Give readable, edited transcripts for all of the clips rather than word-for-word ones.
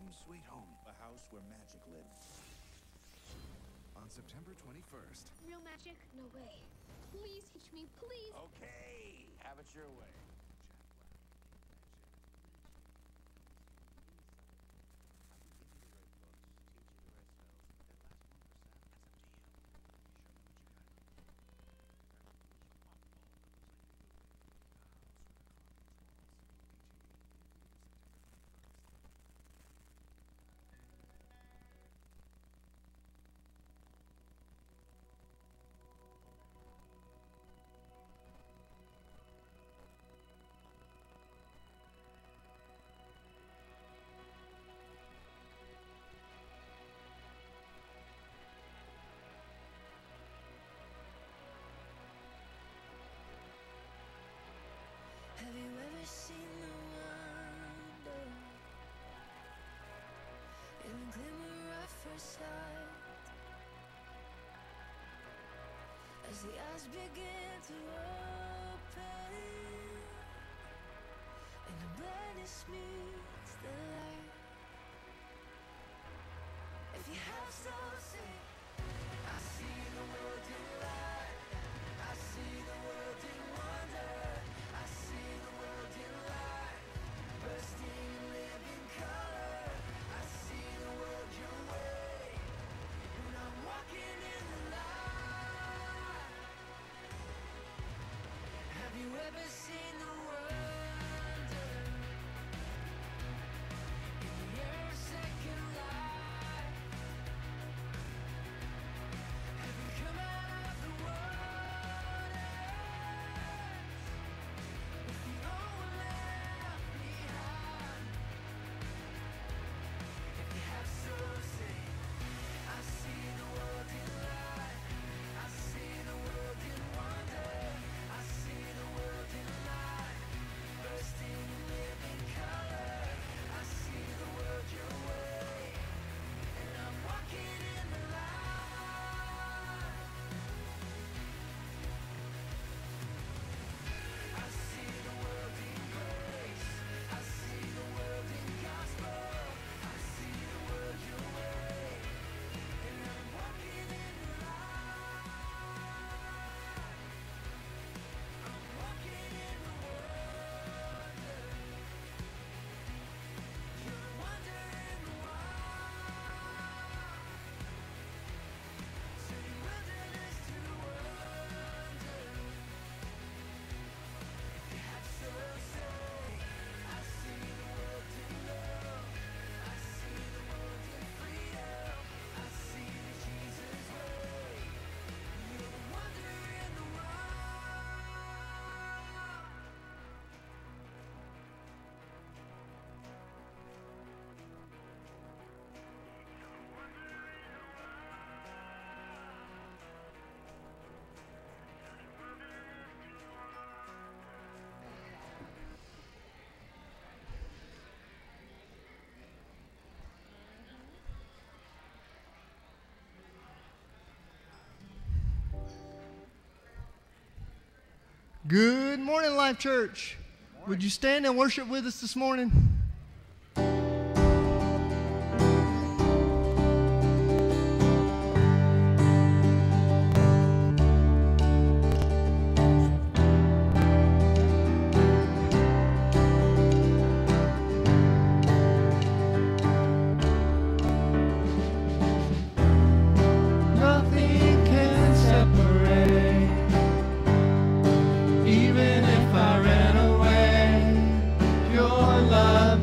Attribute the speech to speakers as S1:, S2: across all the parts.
S1: Home sweet home. A house where magic lives. On September 21st.
S2: Real magic? No way. Please teach me, please.
S1: Okay, have it your way.
S3: Have you ever seen the wonder in the glimmer of first sight? As the eyes begin to open and the blindness meets the light. If you have soul, say, I see the world in light. I see the world in wonder. I see the world in light, bursting in living color. I see the world your way, and I'm walking in the light. Have you ever seen the wonder in your second life? Have you come out of the water?
S4: Good morning, Life Church. Would you stand and worship with us this morning?
S5: Nothing can separate. Even if I ran away, your love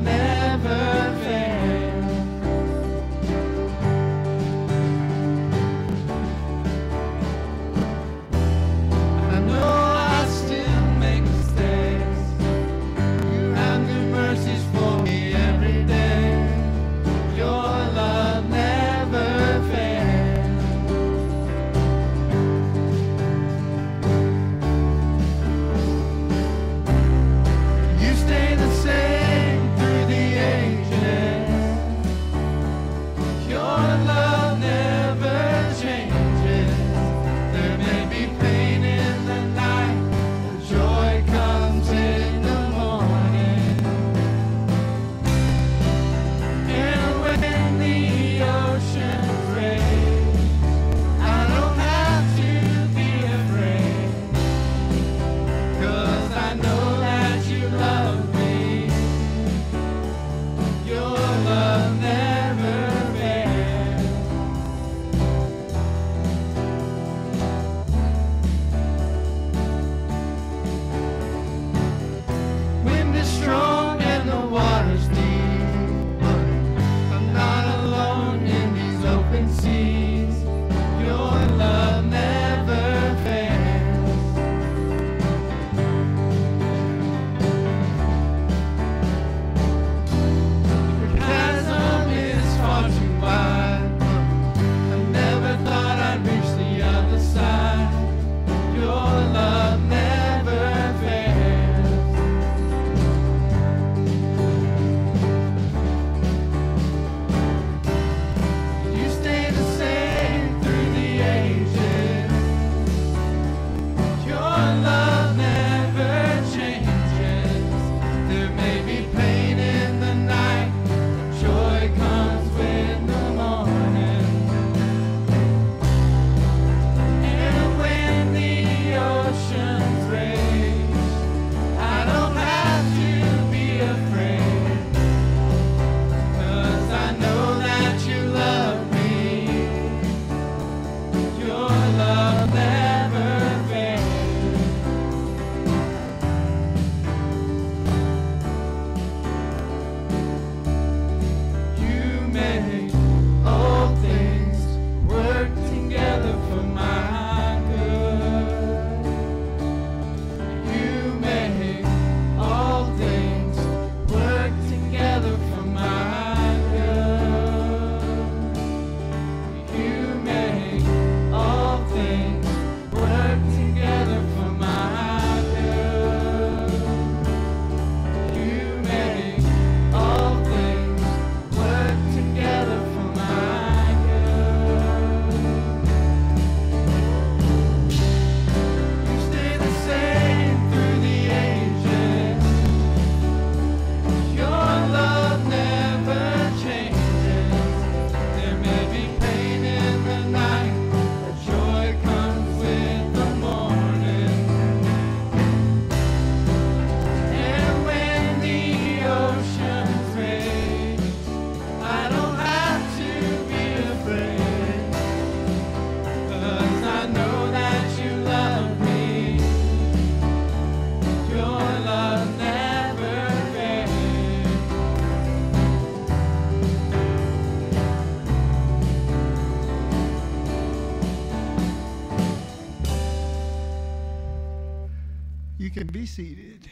S4: can be seated.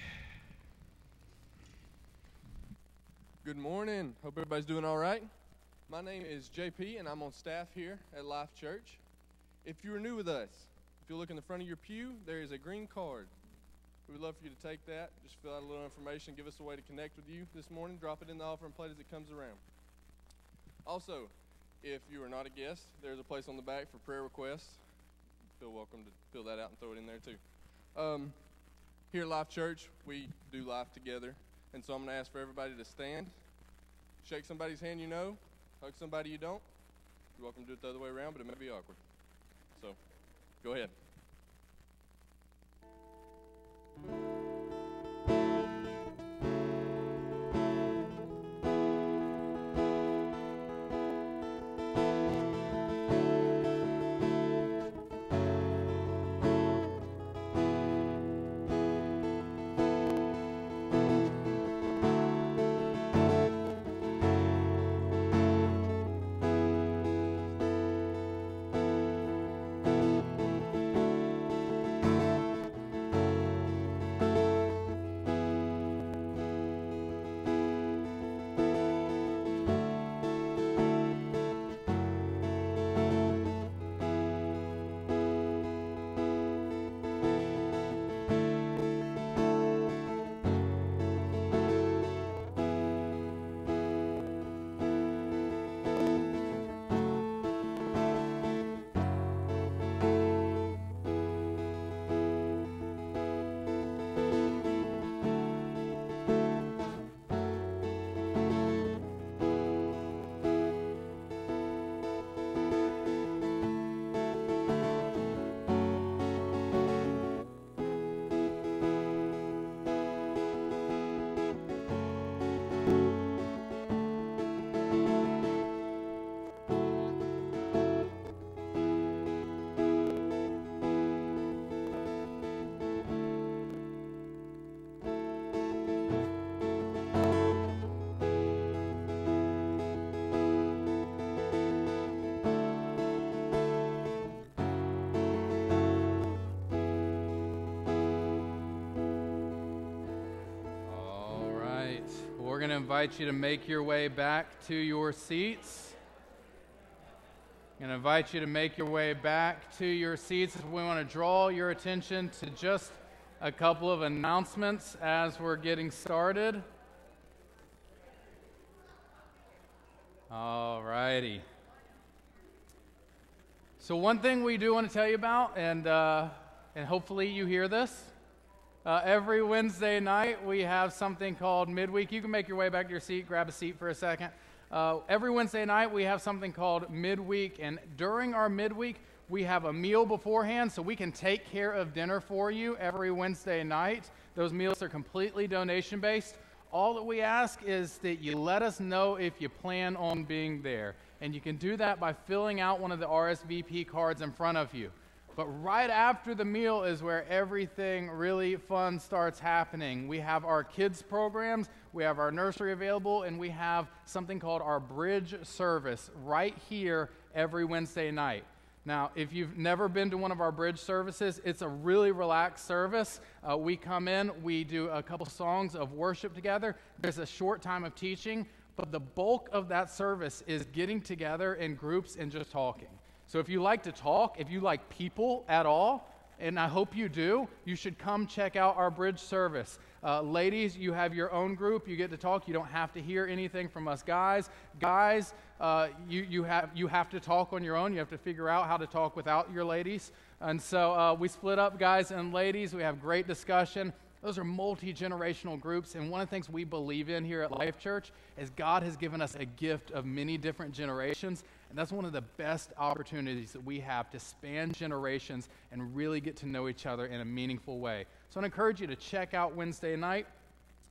S6: Good morning. Hope everybody's doing all right. My name is JP, and I'm on staff here at Life Church. If you are new with us, if you look in the front of your pew, there is a green card. We would love for you to take that. Just fill out a little information. Give us a way to connect with you this morning. Drop it in the offering plate as it comes around. Also, if you are not a guest, there's a place on the back for prayer requests. Feel welcome to fill that out and throw it in there too. Here at Life Church, we do life together. And so I'm going to ask for everybody to stand, shake somebody's hand you know, hug somebody you don't. You're welcome to do it the other way around, but it may be awkward. So, go ahead.
S5: We're going to invite you to make your way back to your seats. I'm going to invite you to make your way back to your seats. We want to draw your attention to just a couple of announcements as we're getting started. All righty. So one thing we do want to tell you about, and hopefully you hear this, every Wednesday night, we have something called Midweek. You can make your way back to your seat, grab a seat for a second. Every Wednesday night, we have something called Midweek, and during our Midweek, we have a meal beforehand, so we can take care of dinner for you every Wednesday night. Those meals are completely donation-based. All that we ask is that you let us know if you plan on being there, and you can do that by filling out one of the RSVP cards in front of you. But right after the meal is where everything really fun starts happening. We have our kids programs, we have our nursery available, and we have something called our bridge service right here every Wednesday night. Now, if you've never been to one of our bridge services, it's a really relaxed service. We come in, we do a couple songs of worship together. There's a short time of teaching, but the bulk of that service is getting together in groups and just talking. So if you like to talk, if you like people at all, and I hope you do, you should come check out our bridge service. Ladies, you have your own group. You get to talk. You don't have to hear anything from us guys. Guys, you have to talk on your own. You have to figure out how to talk without your ladies. And so we split up guys and ladies. We have great discussion. Those are multi-generational groups, and one of the things we believe in here at Life Church is God has given us a gift of many different generations, and that's one of the best opportunities that we have to span generations and really get to know each other in a meaningful way. So I encourage you to check out Wednesday night.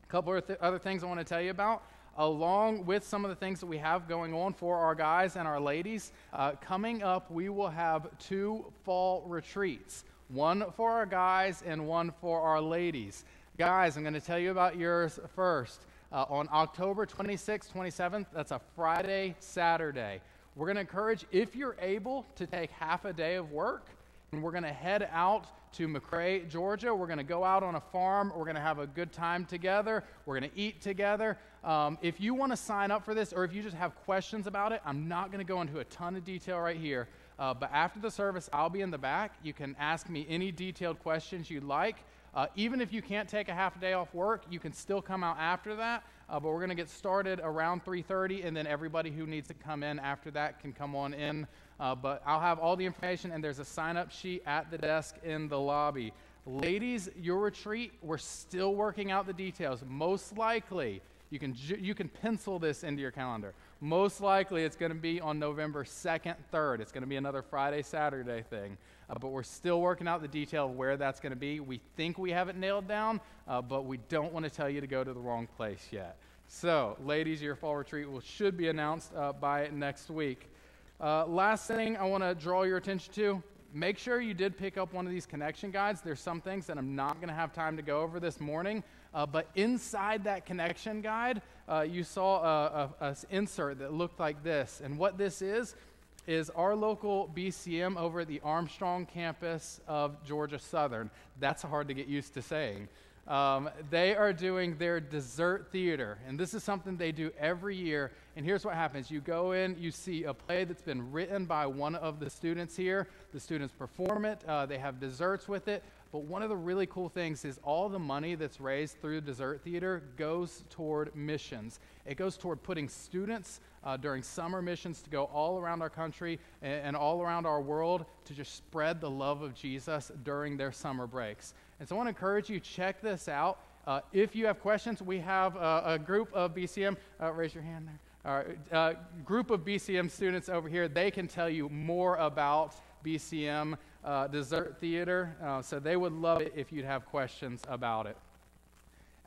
S5: A couple of other things I want to tell you about. Along with some of the things that we have going on for our guys and our ladies, coming up we will have 2 fall retreats. One for our guys and one for our ladies. Guys, I'm going to tell you about yours first. On October 26th, 27th, that's a Friday, Saturday. We're going to encourage, if you're able to take half a day of work, and we're going to head out to McRae, Georgia. We're going to go out on a farm. We're going to have a good time together. We're going to eat together. If you want to sign up for this, or if you just have questions about it, I'm not going to go into a ton of detail right here. But after the service, I'll be in the back. You can ask me any detailed questions you'd like. Even if you can't take a half a day off work, you can still come out after that. But we're going to get started around 3:30, and then everybody who needs to come in after that can come on in. But I'll have all the information, and there's a sign-up sheet at the desk in the lobby. Ladies, your retreat, we're still working out the details. Most likely, you can pencil this into your calendar. Most likely, it's going to be on November 2nd, 3rd. It's going to be another Friday, Saturday thing. But we're still working out the detail of where that's going to be. We think we have it nailed down, but we don't want to tell you to go to the wrong place yet. So, ladies, your fall retreat should be announced by next week. Last thing I want to draw your attention to, make sure you did pick up one of these connection guides. There's some things that I'm not going to have time to go over this morning, but inside that connection guide, you saw an insert that looked like this. And what this is our local BCM over at the Armstrong campus of Georgia Southern. That's hard to get used to saying. They are doing their dessert theater, and this is something they do every year. And here's what happens. You go in, you see a play that's been written by one of the students here. The students perform it. They have desserts with it. But one of the really cool things is all the money that's raised through dessert theater goes toward missions. It goes toward putting students during summer missions to go all around our country and all around our world to just spread the love of Jesus during their summer breaks. And so I want to encourage you, check this out. If you have questions, we have a group of BCM, raise your hand there. All right, group of BCM students over here. They can tell you more about BCM dessert theater, so they would love it if you'd have questions about it.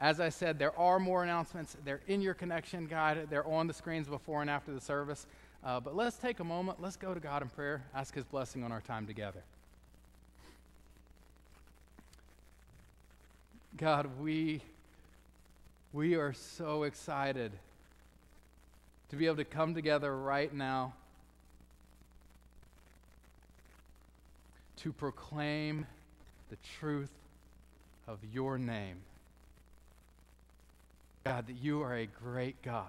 S5: As I said, there are more announcements. They're in your connection guide. They're on the screens before and after the service. But let's take a moment. Let's go to God in prayer, ask His blessing on our time together. God, we are so excited to be able to come together right now to proclaim the truth of your name. God, that you are a great God,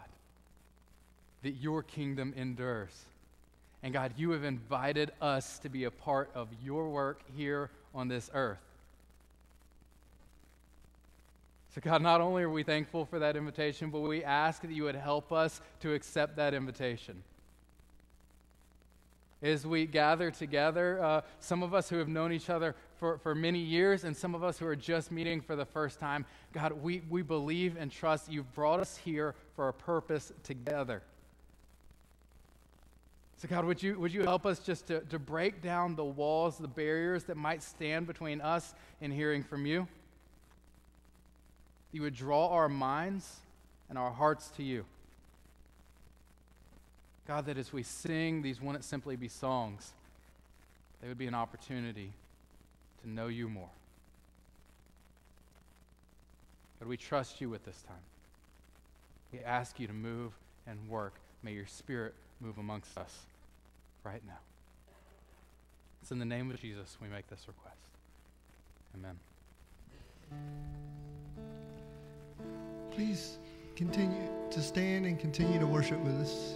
S5: that your kingdom endures. And God, you have invited us to be a part of your work here on this earth. So God, not only are we thankful for that invitation, but we ask that you would help us to accept that invitation. As we gather together, some of us who have known each other for many years and some of us who are just meeting for the first time, God, we believe and trust you've brought us here for a purpose together. So God, would you help us just to break down the walls, the barriers that might stand between us and hearing from you? You would draw our minds and our hearts to you. God, that as we sing, these wouldn't simply be songs. They would be an opportunity to know you more. God, we trust you with this time. We ask you to move and work. May your Spirit move amongst us right now. It's in the name of Jesus we make this request. Amen.
S4: Please continue to stand and continue to worship with us.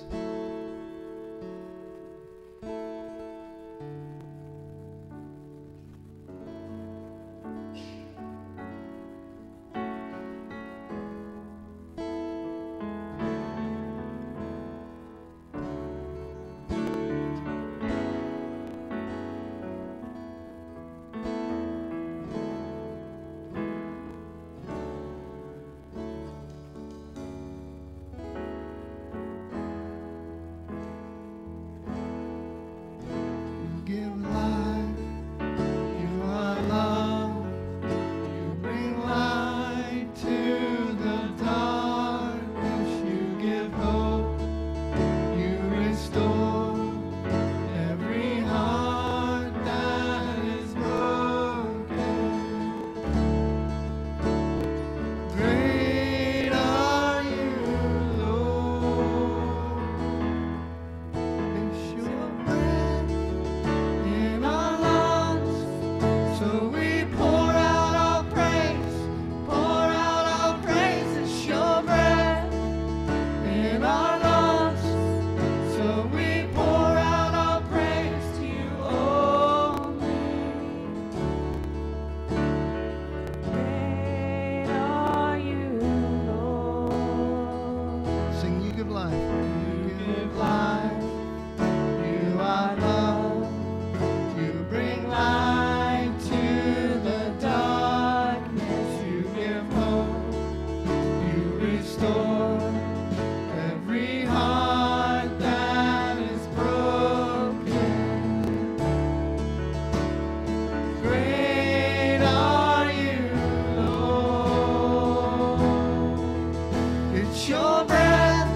S3: It's your breath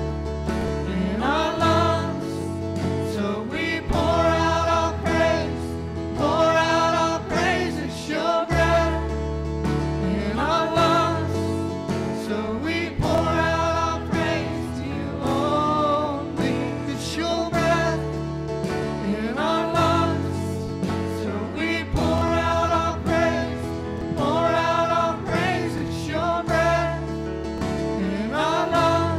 S3: in our lungs. So we pour out our praise, pour out our praise. It's your breath in our lungs. So we pour out our praise to you only. It's your breath in our lungs. So we pour out our praise, pour out our praise. It's your breath in our lungs.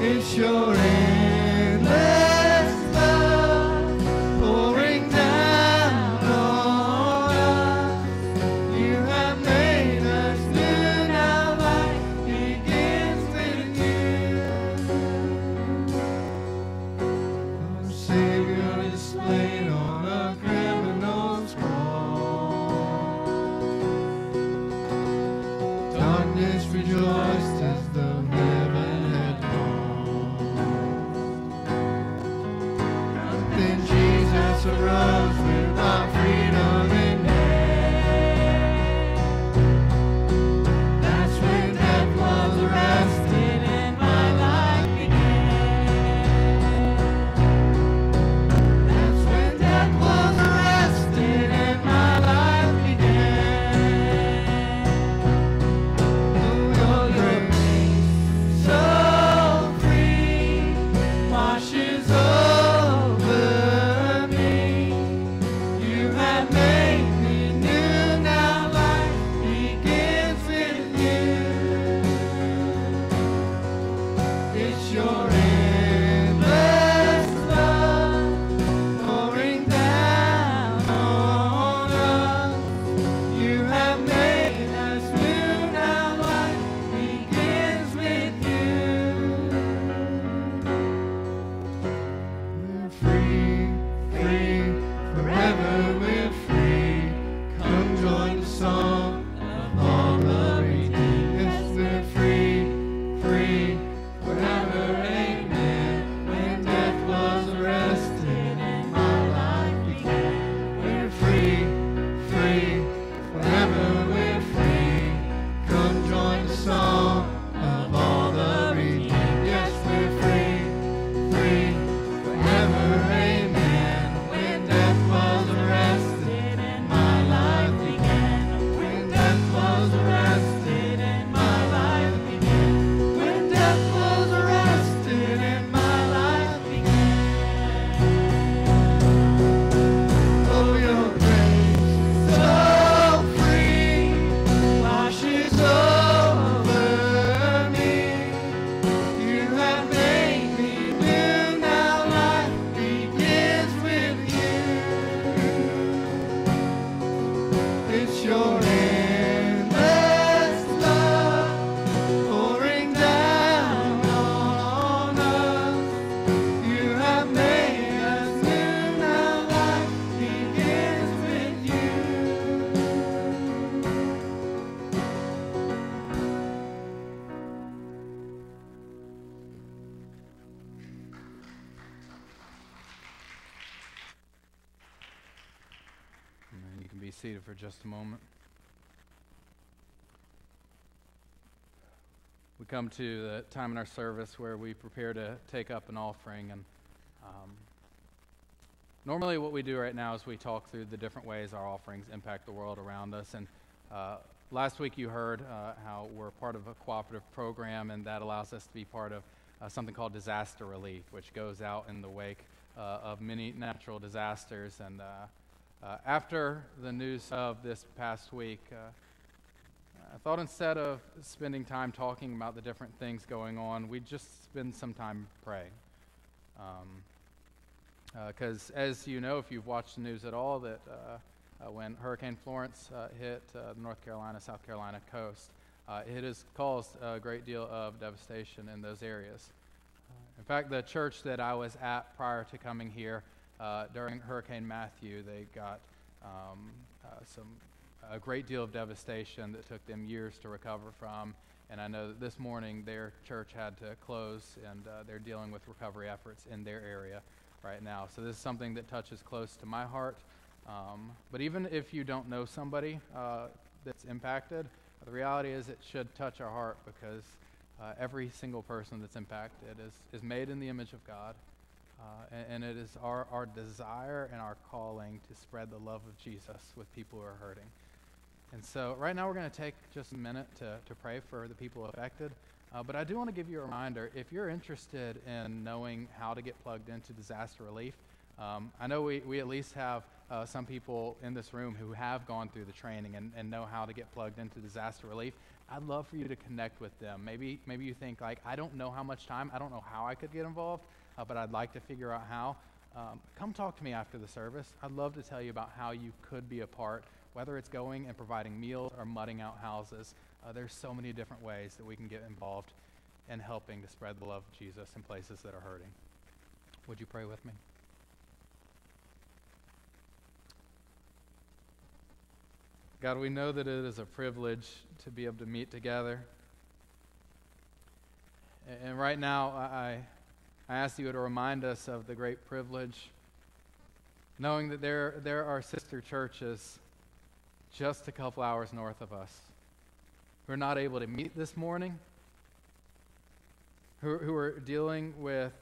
S4: It's your endless love pouring down on us. You have made us new. Now life begins with you. Our Savior displayed on a criminal's cross. Darkness rejoiced as though heaven had lost. Then Jesus arose with our freedom in hand. That's when death was arrested and my life began. That's when death was arrested and my life began. Oh, your grace, so free, washes over me. You have made me new. Now life begins with you. It's your endless love pouring down on us. You have made us new. Now life begins with you. We're free, free, forever we're free. Come join the song of all the redeemed. Yes, we're free, free, forever, amen. When death was arrested and my life began. We're free, free, forever we're free. Come join the song of all the redeemed. Yes, we're free, free, forever, amen. When death was arrested and my life began. When death was arrested and my life began. When death was arrested and my life began. Oh, your grace so free washes over me. You have made me new. Now life begins with you. It's your endless love pouring down on us. You have made us new. Now life begins with you.
S5: And you can be seated for just a moment. We come to the time in our service where we prepare to take up an offering, and normally what we do right now is we talk through the different ways our offerings impact the world around us. And last week you heard how we're part of a cooperative program, and that allows us to be part of something called disaster relief, which goes out in the wake of many natural disasters. And after the news of this past week, I thought instead of spending time talking about the different things going on, we'd just spend some time praying. Because as you know, if you've watched the news at all, that when Hurricane Florence hit the North Carolina, South Carolina coast, it has caused a great deal of devastation in those areas. In fact, the church that I was at prior to coming here during Hurricane Matthew, they got a great deal of devastation that took them years to recover from. And I know that this morning their church had to close, and they're dealing with recovery efforts in their area right now. So this is something that touches close to my heart. But even if you don't know somebody that's impacted, the reality is it should touch our heart, because every single person that's impacted is made in the image of God. And it is our desire and our calling to spread the love of Jesus with people who are hurting. And so right now we're going to take just a minute to pray for the people affected. But I do want to give you a reminder, if you're interested in knowing how to get plugged into disaster relief, I know we at least have some people in this room who have gone through the training and know how to get plugged into disaster relief. I'd love for you to connect with them. Maybe you think, like, I don't know how much time, I don't know how I could get involved, but I'd like to figure out how. Come talk to me after the service. I'd love to tell you about how you could be a part, whether it's going and providing meals or mudding out houses. There's so many different ways that we can get involved in helping to spread the love of Jesus in places that are hurting. Would you pray with me? God, we know that it is a privilege to be able to meet together. And right now, I ask you to remind us of the great privilege, knowing that there are sister churches just a couple hours north of us who are not able to meet this morning, who are dealing with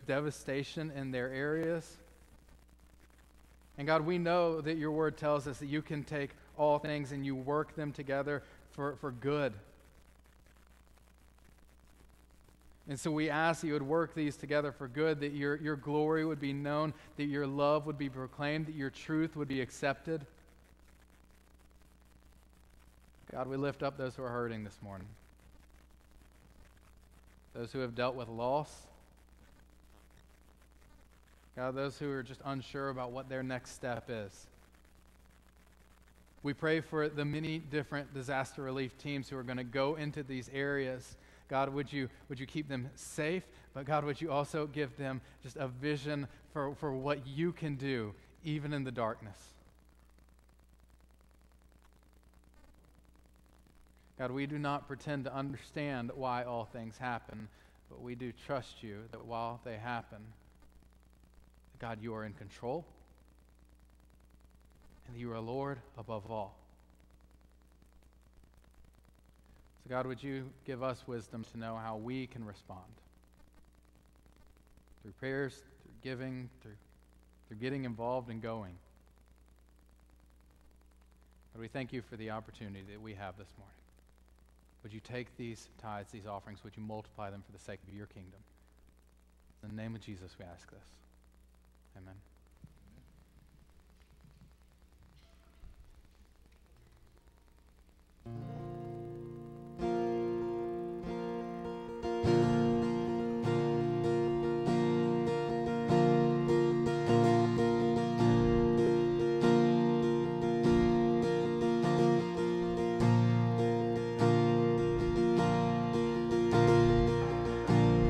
S5: devastation in their areas. And God, we know that your word tells us that you can take all things and you work them together for good. And so we ask that you would work these together for good, that your glory would be known, that your love would be proclaimed, that your truth would be accepted. God, we lift up those who are hurting this morning. Those who have dealt with loss. God, those who are just unsure about what their next step is. We pray for the many different disaster relief teams who are going to go into these areas. God, would you keep them safe? But God, would you also give them just a vision for what you can do, even in the darkness? God, we do not pretend to understand why all things happen, but we do trust you that while they happen, God, you are in control, and you are Lord above all. So God, would you give us wisdom to know how we can respond? Through prayers, through giving, through getting involved and going. God, we thank you for the opportunity that we have this morning. Would you take these tithes, these offerings, would you multiply them for the sake of your kingdom? In the name of Jesus, we ask this. Amen.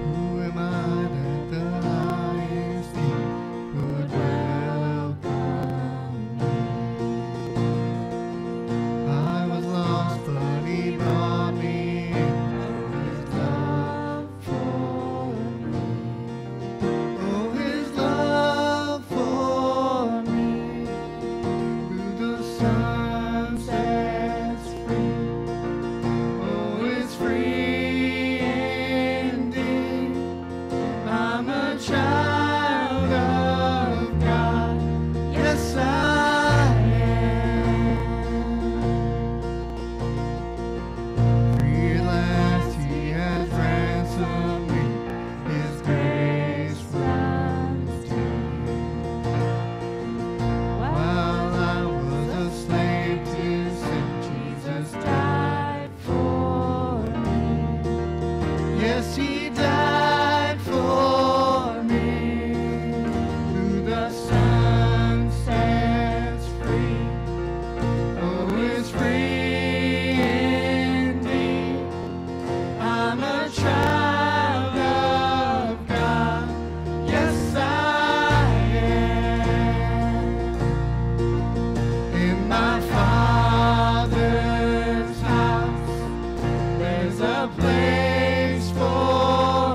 S4: Who am I that the highest King would welcome me? I was lost, but He brought me in His love for me. Oh, His love for me. Who the Son sets free. Oh, it's free indeed. I'm a child of God. Yes, I am. Free at last, He has ransomed me. His grace runs deep. While I was a slave to sin, Jesus died for me. Yes, He died for me. Who the Son sets free. Oh, it's free indeed. I'm a child of God. Yes, I am. In my Father's house, there's a place for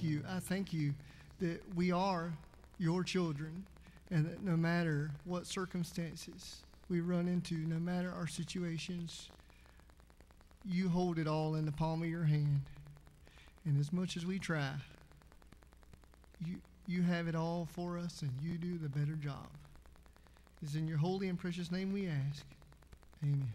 S4: you. I thank you that we are your children, and that no matter what circumstances we run into, no matter our situations, you hold it all in the palm of your hand. And as much as we try, you have it all for us, and you do the better job. It's in your holy and precious name we ask. Amen.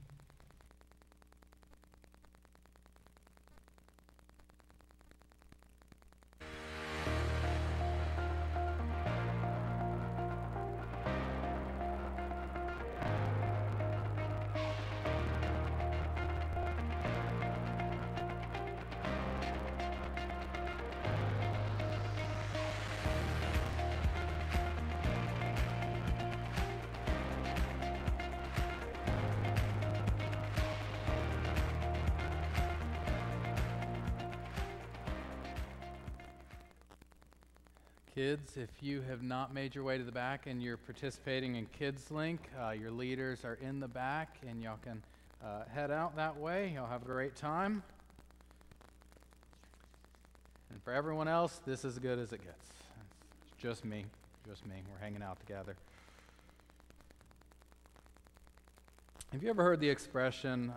S5: Kids, if you have not made your way to the back and you're participating in Kids Link, your leaders are in the back, and y'all can head out that way. Y'all have a great time. And for everyone else, this is as good as it gets. It's just me. We're hanging out together. Have you ever heard the expression,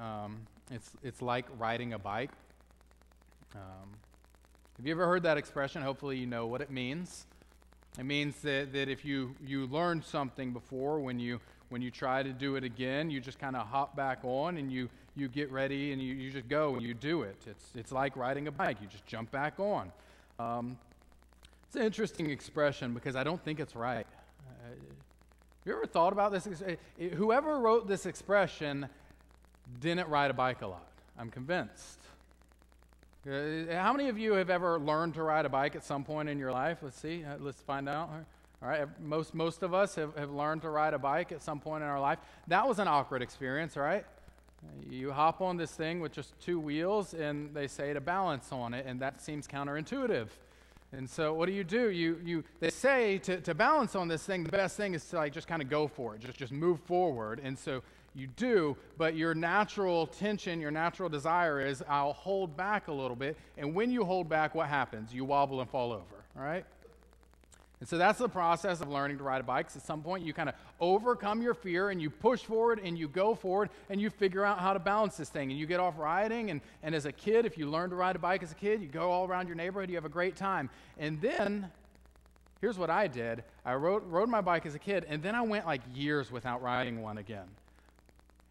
S5: it's like riding a bike? Have you ever heard that expression? Hopefully you know what it means. It means that if you learned something before, when you try to do it again, you just kind of hop back on and you get ready and you just go and you do it. It's like riding a bike. You just jump back on. It's an interesting expression because I don't think it's right. Have you ever thought about this? Whoever wrote this expression didn't ride a bike a lot. I'm convinced. How many of you have ever learned to ride a bike at some point in your life? Let's see. Let's find out. All right. Most of us have learned to ride a bike at some point in our life. That was an awkward experience, right? You hop on this thing with just two wheels, and they say to balance on it, and that seems counterintuitive. And so what do? They say to balance on this thing, the best thing is to just kind of go for it, just move forward. And so you do, but your natural tension, your natural desire is, I'll hold back a little bit. And when you hold back, what happens? You wobble and fall over, all right? And so that's the process of learning to ride a bike. So at some point, you kind of overcome your fear, and you push forward, and you go forward, and you figure out how to balance this thing. And you get off riding, and as a kid, if you learn to ride a bike as a kid, you go all around your neighborhood, you have a great time. And then, here's what I did. I rode my bike as a kid, and then I went years without riding one again.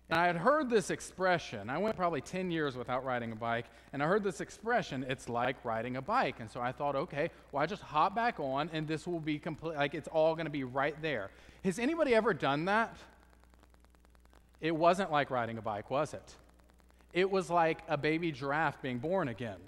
S5: And I had heard this expression. I went probably 10 years without riding a bike, and I heard this expression, it's like riding a bike. And so I thought, okay, well, I just hop back on, and this will be complete, it's all going to be right there. Has anybody ever done that? It wasn't like riding a bike, was it? It was like a baby giraffe being born again.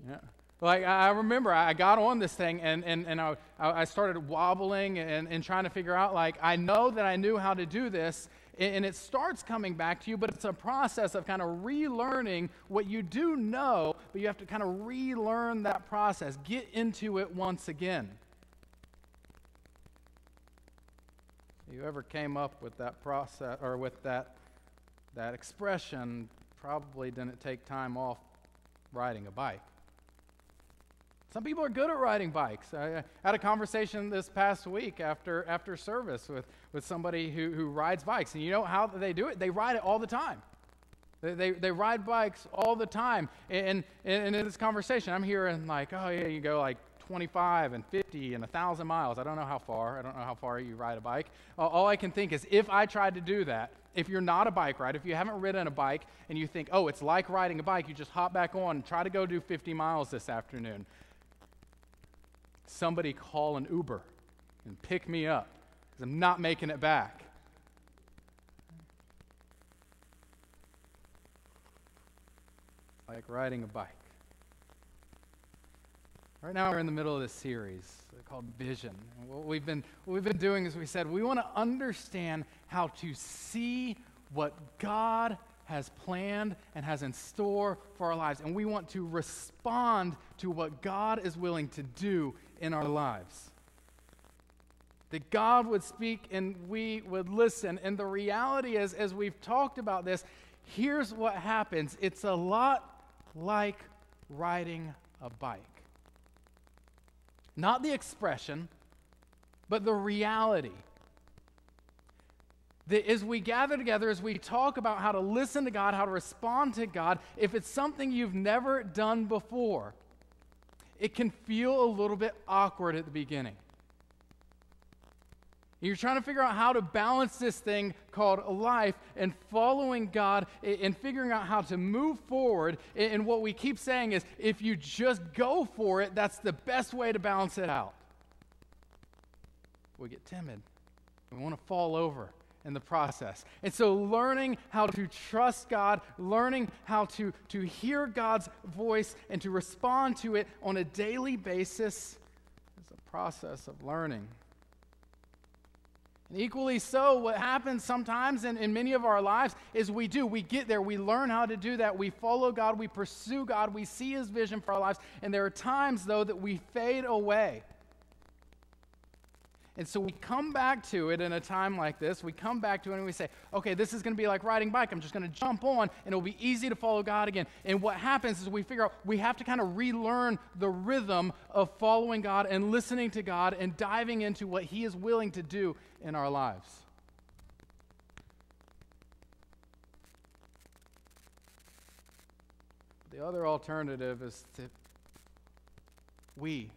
S5: Yeah. I remember I got on this thing, and I started wobbling and trying to figure out, I know that I knew how to do this, and it starts coming back to you, but it's a process of kind of relearning what you do know, but you have to kind of relearn that process, get into it once again. You ever came up with that process, or with that expression, probably didn't take time off riding a bike. Some people are good at riding bikes. I had a conversation this past week after service with somebody who rides bikes. And you know how they do it? They ride it all the time. They ride bikes all the time. And in this conversation, I'm hearing oh yeah, you go 25 and 50 and 1,000 miles. I don't know how far you ride a bike. All I can think is if I tried to do that, if you're not a bike rider, if you haven't ridden a bike and you think, oh, it's like riding a bike, you just hop back on and try to go do 50 miles this afternoon. Somebody call an Uber and pick me up because I'm not making it back. Like riding a bike. Right now we're in the middle of this series called Vision. And what we've been doing is we said we want to understand how to see what God has planned and has in store for our lives. And we want to respond to what God is willing to do in our lives. That God would speak and we would listen. And the reality is, as we've talked about this, here's what happens. It's a lot like riding a bike. Not the expression, but the reality. That as we gather together, as we talk about how to listen to God, how to respond to God, if it's something you've never done before, it can feel a little bit awkward at the beginning. You're trying to figure out how to balance this thing called life and following God and figuring out how to move forward. And what we keep saying is, if you just go for it, that's the best way to balance it out. We get timid. We want to fall over in the process. And so learning how to trust God, learning how to hear God's voice and to respond to it on a daily basis is a process of learning. And equally so, what happens sometimes in many of our lives is we get there, we learn how to do that, we follow God, we pursue God, we see His vision for our lives, and there are times, though, that we fade away. And so we come back to it in a time like this. We come back to it and we say, okay, this is going to be like riding a bike. I'm just going to jump on and it'll be easy to follow God again. And what happens is we figure out we have to kind of relearn the rhythm of following God and listening to God and diving into what He is willing to do in our lives. The other alternative is that we,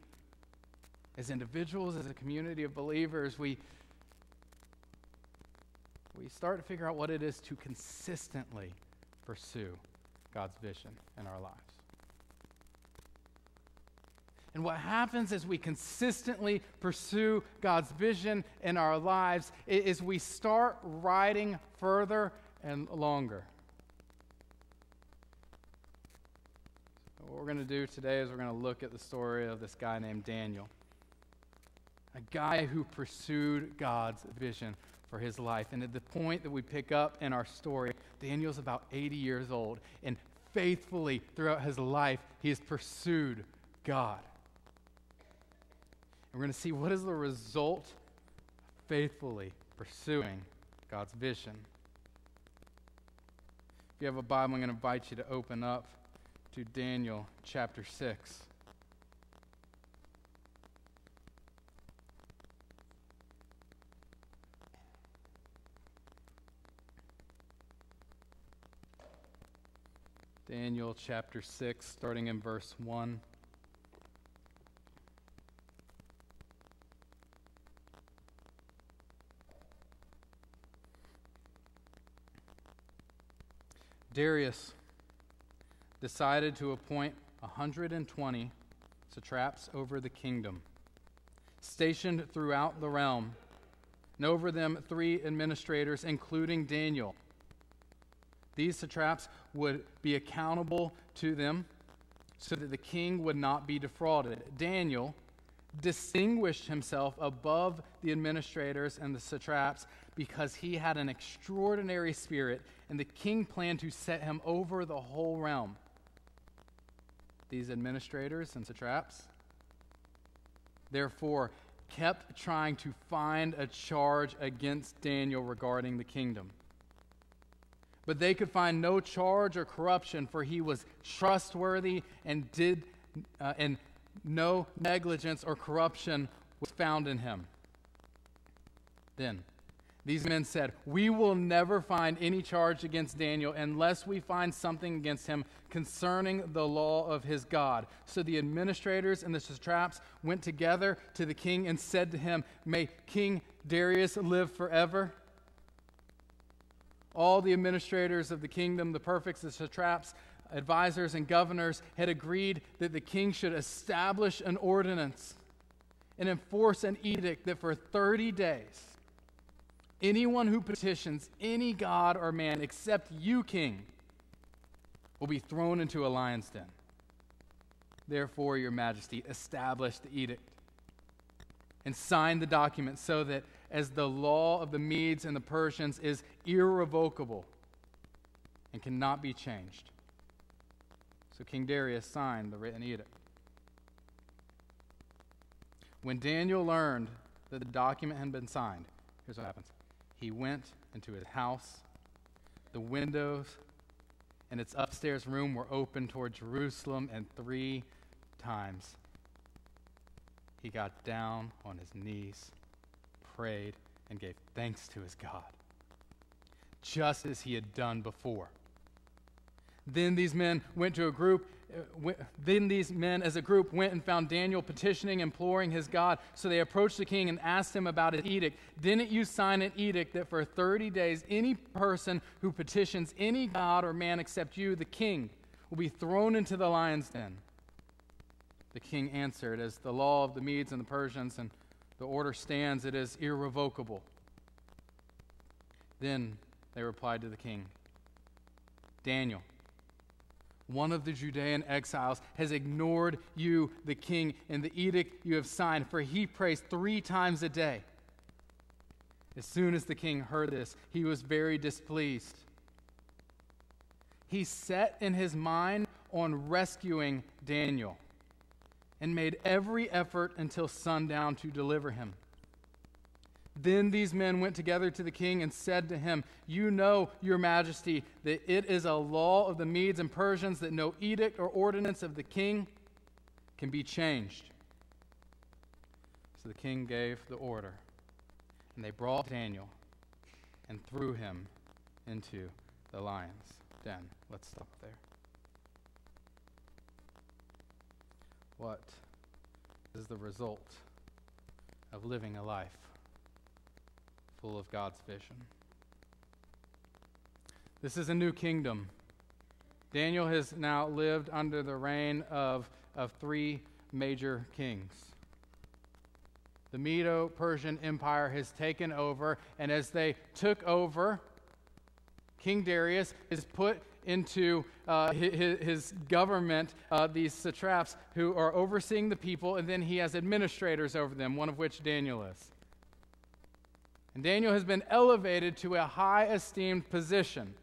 S5: as individuals, as a community of believers, we start to figure out what it is to consistently pursue God's vision in our lives. And what happens as we consistently pursue God's vision in our lives is we start riding further and longer. What we're going to do today is we're going to look at the story of this guy named Daniel. A guy who pursued God's vision for his life. And at the point that we pick up in our story, Daniel's about 80 years old. And faithfully throughout his life, he has pursued God. And we're going to see what is the result of faithfully pursuing God's vision. If you have a Bible, I'm going to invite you to open up to Daniel chapter 6. Daniel chapter 6, starting in verse 1. Darius decided to appoint 120 satraps over the kingdom, stationed throughout the realm, and over them 3 administrators, including Daniel. These satraps would be accountable to them so that the king would not be defrauded. Daniel distinguished himself above the administrators and the satraps because he had an extraordinary spirit, and the king planned to set him over the whole realm. These administrators and satraps, therefore, kept trying to find a charge against Daniel regarding the kingdom. But they could find no charge or corruption, for he was trustworthy and no negligence or corruption was found in him. Then these men said, "We will never find any charge against Daniel unless we find something against him concerning the law of his God." So the administrators and the satraps went together to the king and said to him, "May King Darius live forever." All the administrators of the kingdom, the prefects, the satraps, advisors, and governors had agreed that the king should establish an ordinance and enforce an edict that for 30 days, anyone who petitions any god or man except you, king, will be thrown into a lion's den. Therefore, your majesty, establish the edict and sign the document so that as the law of the Medes and the Persians is irrevocable and cannot be changed. So King Darius signed the written edict. When Daniel learned that the document had been signed, here's what happens. He went into his house. The windows in its upstairs room were open toward Jerusalem, and 3 times he got down on his knees, prayed, and gave thanks to his God, just as he had done before. Then these men as a group went and found Daniel petitioning, imploring his God. So they approached the king and asked him about his edict. Didn't you sign an edict that for 30 days any person who petitions any god or man except you, the king, will be thrown into the lion's den? The king answered, as the law of the Medes and the Persians and the order stands, it is irrevocable. Then they replied to the king, Daniel, one of the Judean exiles, has ignored you, the king, and the edict you have signed, for he prays 3 times a day. As soon as the king heard this, he was very displeased. He set in his mind on rescuing Daniel and made every effort until sundown to deliver him. Then these men went together to the king and said to him, You know, your majesty, that it is a law of the Medes and Persians that no edict or ordinance of the king can be changed. So the king gave the order, and they brought Daniel and threw him into the lion's den. Let's stop there. What is the result of living a life full of God's vision? This is a new kingdom. Daniel has now lived under the reign of 3 major kings. The Medo-Persian Empire has taken over, and as they took over, King Darius is put into his government, these satraps who are overseeing the people, and then he has administrators over them, one of which Daniel is. And Daniel has been elevated to a high esteemed position.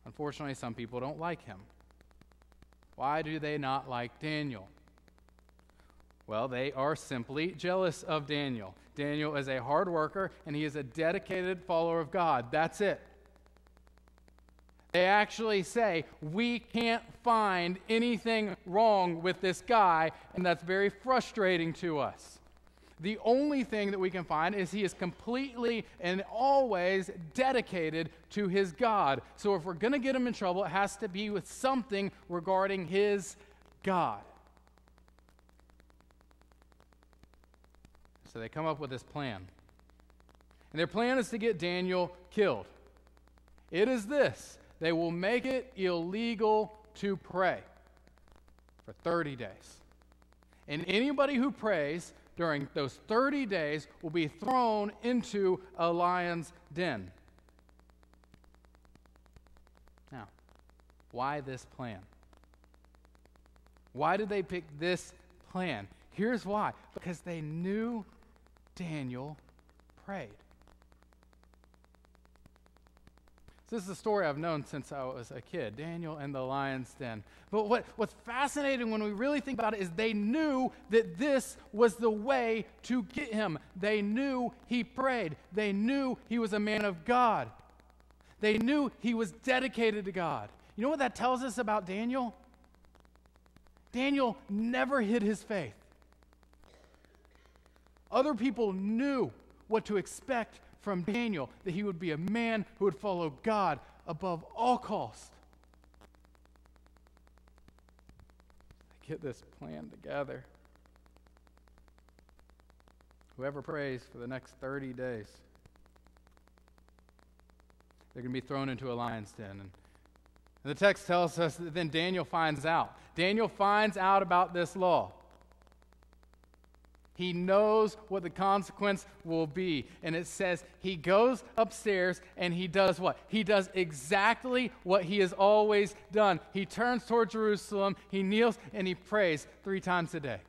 S5: Unfortunately, some people don't like him. Why do they not like Daniel? Well, they are simply jealous of Daniel. Daniel is a hard worker, and he is a dedicated follower of God. That's it. They actually say, we can't find anything wrong with this guy, and that's very frustrating to us. The only thing that we can find is he is completely and always dedicated to his God. So if we're going to get him in trouble, it has to be with something regarding his God. So they come up with this plan. And their plan is to get Daniel killed. It is this: they will make it illegal to pray for 30 days. And anybody who prays during those 30 days will be thrown into a lion's den. Now, why this plan? Why did they pick this plan? Here's why. Because they knew Daniel prayed. So this is a story I've known since I was a kid, Daniel and the lion's den. But what's fascinating when we really think about it is they knew that this was the way to get him. They knew he prayed. They knew he was a man of God. They knew he was dedicated to God. You know what that tells us about Daniel? Daniel never hid his faith. Other people knew what to expect from Daniel, that he would be a man who would follow God above all cost. They get this plan together. Whoever prays for the next 30 days, they're going to be thrown into a lion's den. And the text tells us that then Daniel finds out. Daniel finds out about this law. He knows what the consequence will be. And it says he goes upstairs and he does what? He does exactly what he has always done. He turns toward Jerusalem, he kneels, and he prays 3 times a day,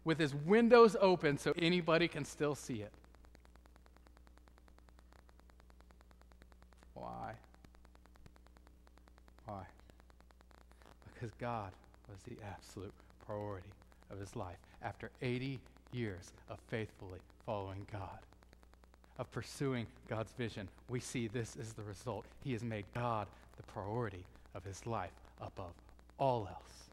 S5: with his windows open so anybody can still see it. Why? Why? Because God was the absolute priority of his life. After 80 years of faithfully following God, of pursuing God's vision, we see this is the result. He has made God the priority of his life above all else.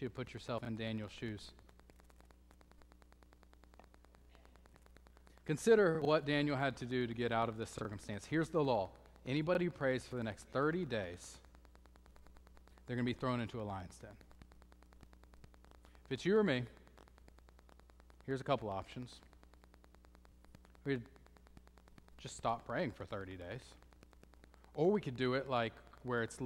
S5: you to put yourself in Daniel's shoes. Consider what Daniel had to do to get out of this circumstance. Here's the law. Anybody who prays for the next 30 days, they're going to be thrown into a lion's den. If it's you or me, here's a couple options. We'd just stop praying for 30 days. Or we could do it like where it's,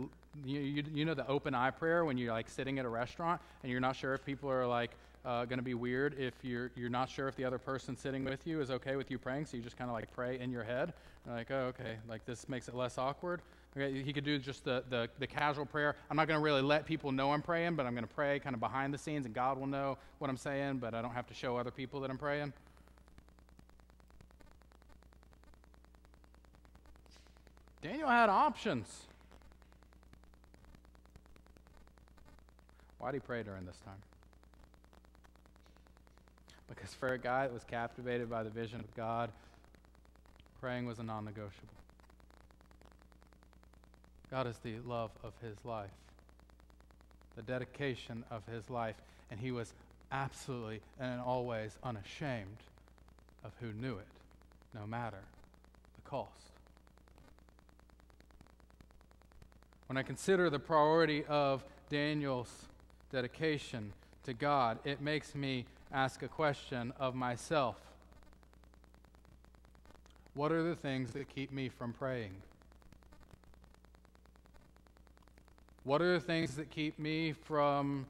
S5: you know the open eye prayer when you're like sitting at a restaurant and you're not sure if people are like going to be weird if you're not sure if the other person sitting with you is okay with you praying, so you just kind of like pray in your head. Like, oh, okay, like this makes it less awkward. Okay, he could do just the casual prayer. I'm not going to really let people know I'm praying, but I'm going to pray kind of behind the scenes, and God will know what I'm saying, but I don't have to show other people that I'm praying. Daniel had options. Why did he pray during this time? Because for a guy that was captivated by the vision of God, praying was a non-negotiable. God is the love of his life, the dedication of his life, and he was absolutely and always unashamed of who knew it, no matter the cost. When I consider the priority of Daniel's dedication to God, it makes me ask a question of myself. What are the things that keep me from praying? What are the things that keep me from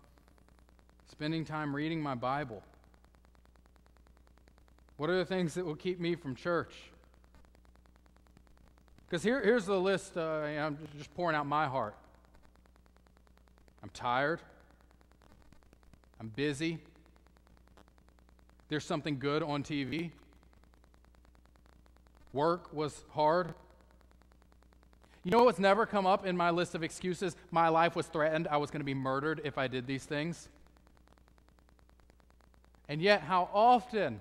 S5: spending time reading my Bible? What are the things that will keep me from church? Because here's the list. I'm just pouring out my heart. I'm tired. I'm busy. There's something good on TV. Work was hard. You know what's never come up in my list of excuses? My life was threatened. I was going to be murdered if I did these things. And yet, how often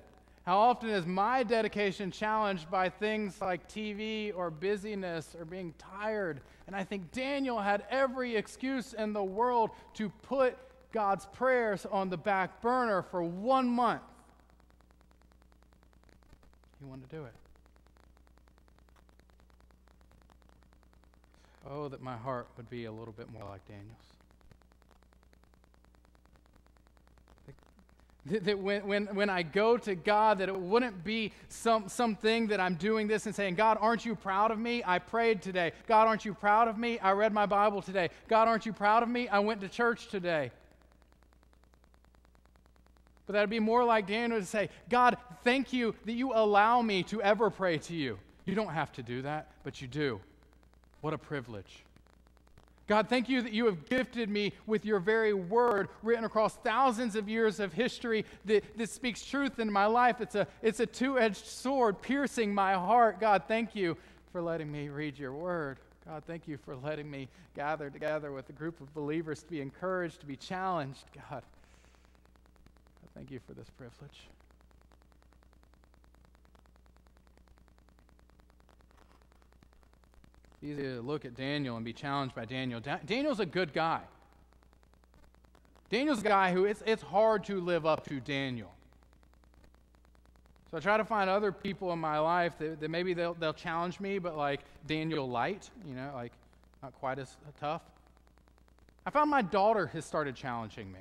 S5: is my dedication challenged by things like TV or busyness or being tired? And I think Daniel had every excuse in the world to put God's prayers on the back burner for 1 month. He wanted to do it. Oh, that my heart would be a little bit more like Daniel's. That when I go to God, that it wouldn't be something that I'm doing this and saying, God, aren't you proud of me? I prayed today. God, aren't you proud of me? I read my Bible today. God, aren't you proud of me? I went to church today. But that would be more like Daniel to say, God, thank you that you allow me to ever pray to you. You don't have to do that, but you do. What a privilege. God, thank you that you have gifted me with your very word written across thousands of years of history that speaks truth in my life. It's a two-edged sword piercing my heart. God, thank you for letting me read your word. God, thank you for letting me gather together with a group of believers to be encouraged, to be challenged. God, thank you for this privilege. Easy to look at Daniel and be challenged by Daniel. Daniel's a good guy. Daniel's a guy who it's hard to live up to Daniel. So I try to find other people in my life that maybe they'll challenge me, but like Daniel light, like not quite as tough. I found my daughter has started challenging me.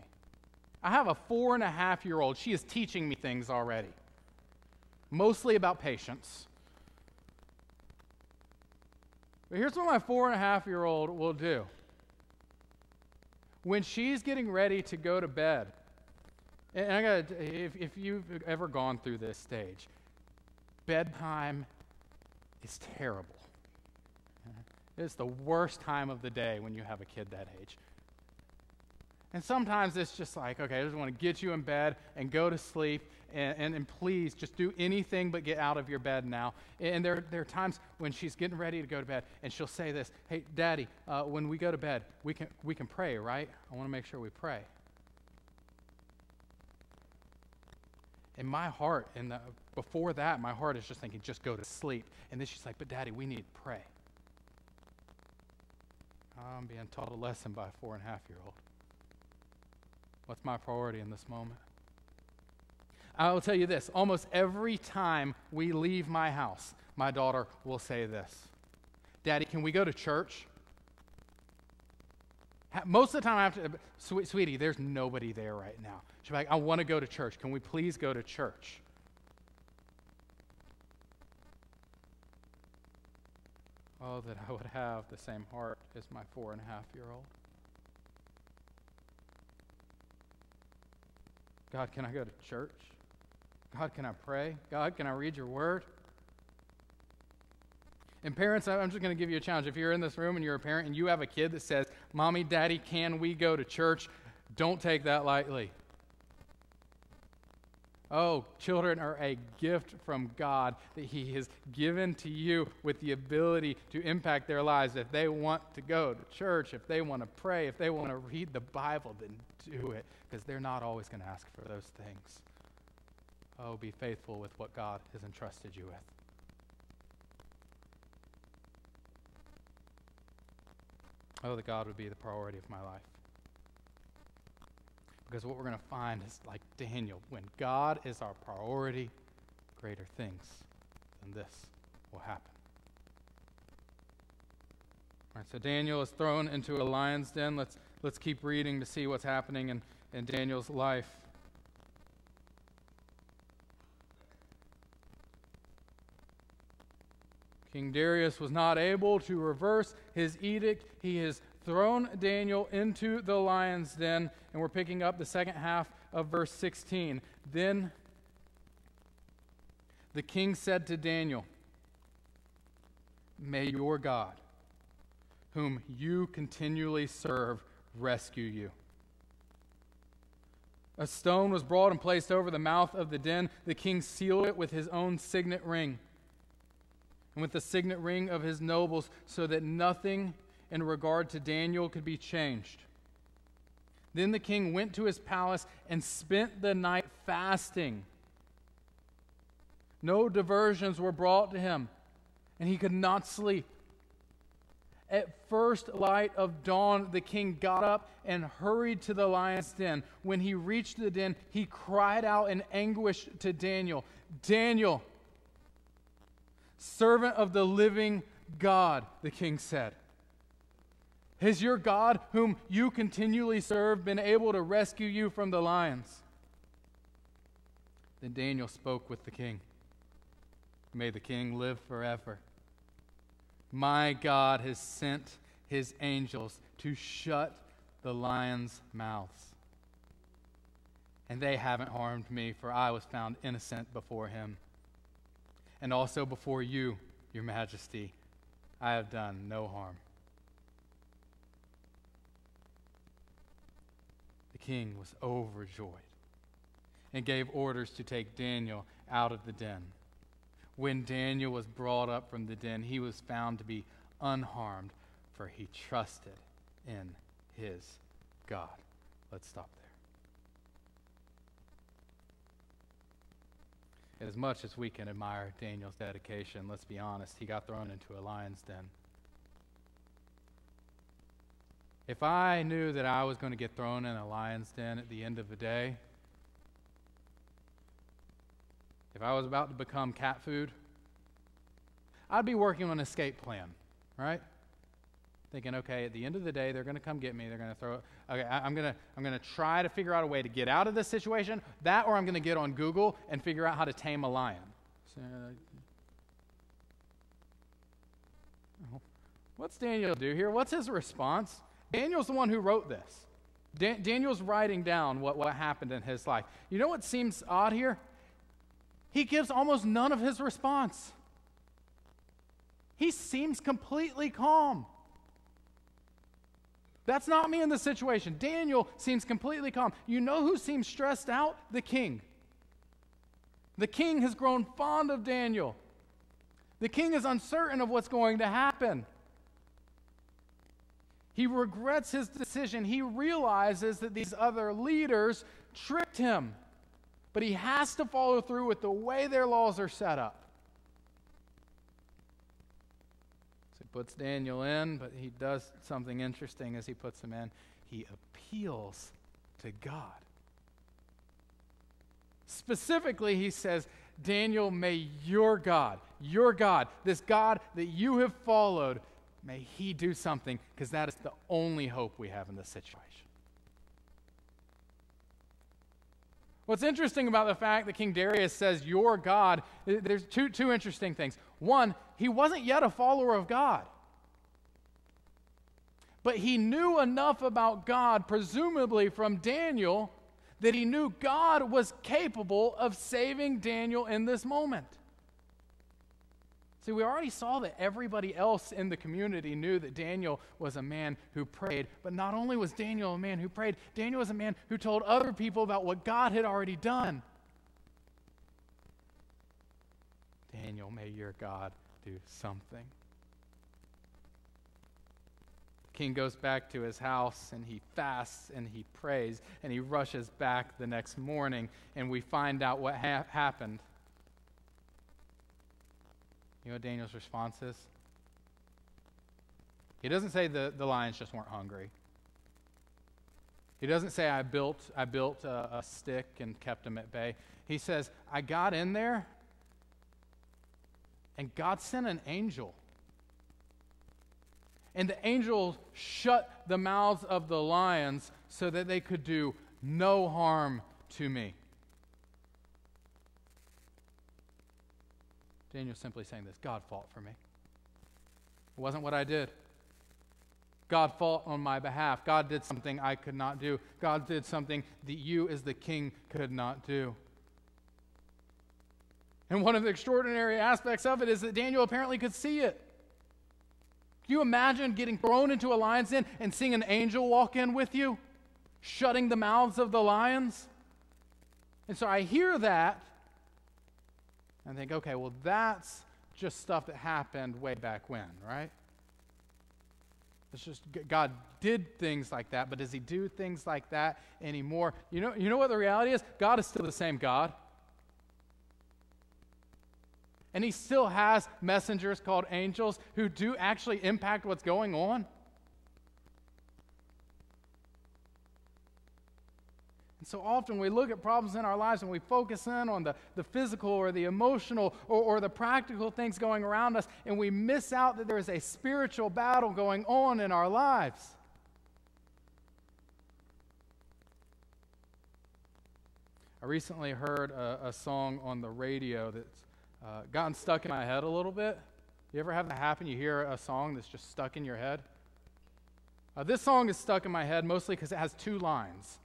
S5: I have a 4.5-year-old. She is teaching me things already, mostly about patience. But here's what my 4.5-year-old will do. When she's getting ready to go to bed, and if you've ever gone through this stage, bedtime is terrible. It's the worst time of the day when you have a kid that age. And sometimes it's just like, okay, I just want to get you in bed and go to sleep, and please just do anything but get out of your bed now. And there are times when she's getting ready to go to bed, and she'll say this, hey, Daddy, when we go to bed, we can pray, right? I want to make sure we pray. In my heart, before that, my heart is just thinking, just go to sleep. And then she's like, but Daddy, we need to pray. I'm being taught a lesson by a 4.5-year-old. What's my priority in this moment? I will tell you this. Almost every time we leave my house, my daughter will say this: Daddy, can we go to church? Most of the time I have to, sweetie, there's nobody there right now. She'll be like, I want to go to church. Can we please go to church? Oh, that I would have the same heart as my 4.5-year-old. God, can I go to church? God, can I pray? God, can I read your word? And parents, I'm just going to give you a challenge. If you're in this room and you're a parent and you have a kid that says, Mommy, Daddy, can we go to church? Don't take that lightly. Oh, children are a gift from God that He has given to you with the ability to impact their lives. If they want to go to church, if they want to pray, if they want to read the Bible, then do it, because they're not always going to ask for those things. Oh, be faithful with what God has entrusted you with. Oh, that God would be the priority of my life. Because what we're going to find is, like Daniel, when God is our priority, greater things than this will happen. All right, so Daniel is thrown into a lion's den. Let's keep reading to see what's happening in Daniel's life. King Darius was not able to reverse his edict. He has thrown Daniel into the lion's den, and we're picking up the second half of verse 16. Then the king said to Daniel, May your God, whom you continually serve, rescue you. A stone was brought and placed over the mouth of the den. The king sealed it with his own signet ring and with the signet ring of his nobles, so that nothing in regard to Daniel could be changed. Then the king went to his palace and spent the night fasting. No diversions were brought to him, and he could not sleep. At first light of dawn, the king got up and hurried to the lion's den. When he reached the den, he cried out in anguish to Daniel, Daniel, servant of the living God, the king said, has your God, whom you continually serve, been able to rescue you from the lions? Then Daniel spoke with the king. May the king live forever. My God has sent his angels to shut the lions' mouths. And they haven't harmed me, for I was found innocent before him. And also before you, your majesty, I have done no harm. The king was overjoyed and gave orders to take Daniel out of the den. When Daniel was brought up from the den, he was found to be unharmed, for he trusted in his God. Let's stop there. As much as we can admire Daniel's dedication, let's be honest, he got thrown into a lion's den. If I knew that I was going to get thrown in a lion's den at the end of the day, if I was about to become cat food, I'd be working on an escape plan, right? Thinking, okay, at the end of the day, they're going to come get me. They're going to throw. Okay, I'm going to try to figure out a way to get out of this situation. That, or I'm going to get on Google and figure out how to tame a lion. So, what's Daniel do here? What's his response? Daniel's the one who wrote this. Daniel's writing down what happened in his life. You know what seems odd here? He gives almost none of his response. He seems completely calm. That's not me in this situation. Daniel seems completely calm. You know who seems stressed out? The king. The king has grown fond of Daniel. The king is uncertain of what's going to happen. He regrets his decision. He realizes that these other leaders tricked him. But he has to follow through with the way their laws are set up. So he puts Daniel in, but he does something interesting as he puts him in. He appeals to God. Specifically, he says, Daniel, may your God, this God that you have followed, may he do something, because that is the only hope we have in this situation. What's interesting about the fact that King Darius says, your God, there's two interesting things. One, he wasn't yet a follower of God. But he knew enough about God, presumably from Daniel, that he knew God was capable of saving Daniel in this moment. See, we already saw that everybody else in the community knew that Daniel was a man who prayed. But not only was Daniel a man who prayed, Daniel was a man who told other people about what God had already done. Daniel, may your God do something. The king goes back to his house, and he fasts, and he prays, and he rushes back the next morning, and we find out what happened. You know what Daniel's response is? He doesn't say the lions just weren't hungry. He doesn't say I built a stick and kept them at bay. He says, I got in there, and God sent an angel. And the angel shut the mouths of the lions so that they could do no harm to me. Daniel's simply saying this: God fought for me. It wasn't what I did. God fought on my behalf. God did something I could not do. God did something that you as the king could not do. And one of the extraordinary aspects of it is that Daniel apparently could see it. Can you imagine getting thrown into a lion's den and seeing an angel walk in with you, shutting the mouths of the lions? And so I hear that, and think, okay, well, that's just stuff that happened way back when, right? It's just God did things like that, but does he do things like that anymore? You know what the reality is? God is still the same God. And he still has messengers called angels who do actually impact what's going on. And so often we look at problems in our lives and we focus in on the physical or the emotional or the practical things going around us, and we miss out that there is a spiritual battle going on in our lives. I recently heard a song on the radio that's gotten stuck in my head a little bit. You ever have that happen? You hear a song that's just stuck in your head? This song is stuck in my head mostly because it has two lines.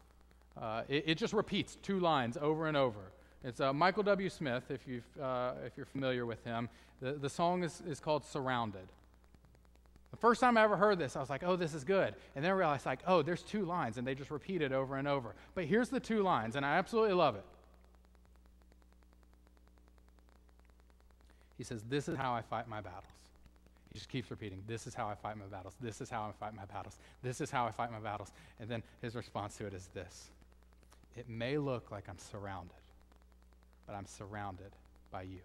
S5: It just repeats two lines over and over. It's Michael W. Smith, if you're familiar with him. The song is called Surrounded. The first time I ever heard this, I was like, oh, this is good. And then I realized, like, oh, there's two lines, and they just repeat it over and over. But here's the two lines, and I absolutely love it. He says, this is how I fight my battles. He just keeps repeating, this is how I fight my battles. This is how I fight my battles. This is how I fight my battles. And then his response to it is this: it may look like I'm surrounded, but I'm surrounded by you.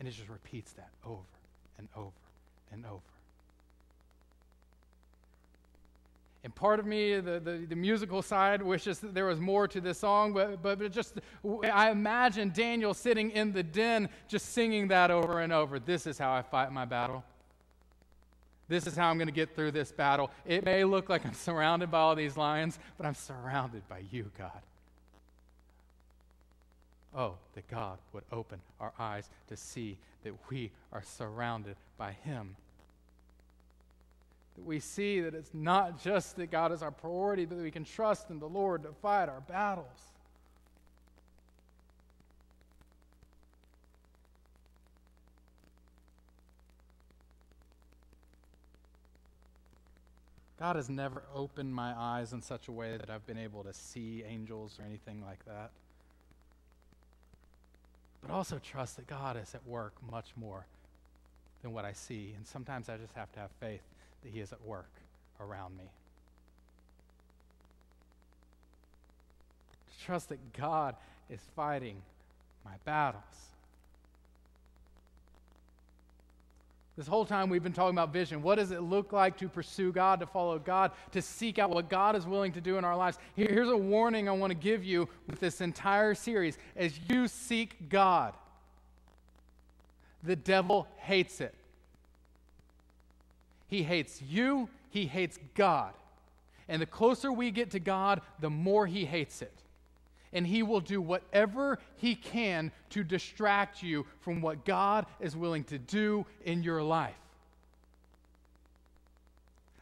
S5: And it just repeats that over and over and over. And part of me, the musical side, wishes that there was more to this song, but just, I imagine Daniel sitting in the den just singing that over and over. This is how I fight my battle. This is how I'm going to get through this battle. It may look like I'm surrounded by all these lions, but I'm surrounded by you, God. Oh, that God would open our eyes to see that we are surrounded by him. That we see that it's not just that God is our priority, but that we can trust in the Lord to fight our battles. God has never opened my eyes in such a way that I've been able to see angels or anything like that. But also trust that God is at work much more than what I see. And sometimes I just have to have faith that he is at work around me. To trust that God is fighting my battles. This whole time we've been talking about vision. What does it look like to pursue God, to follow God, to seek out what God is willing to do in our lives? Here's a warning I want to give you with this entire series. As you seek God, the devil hates it. He hates you. He hates God. And the closer we get to God, the more he hates it. And he will do whatever he can to distract you from what God is willing to do in your life.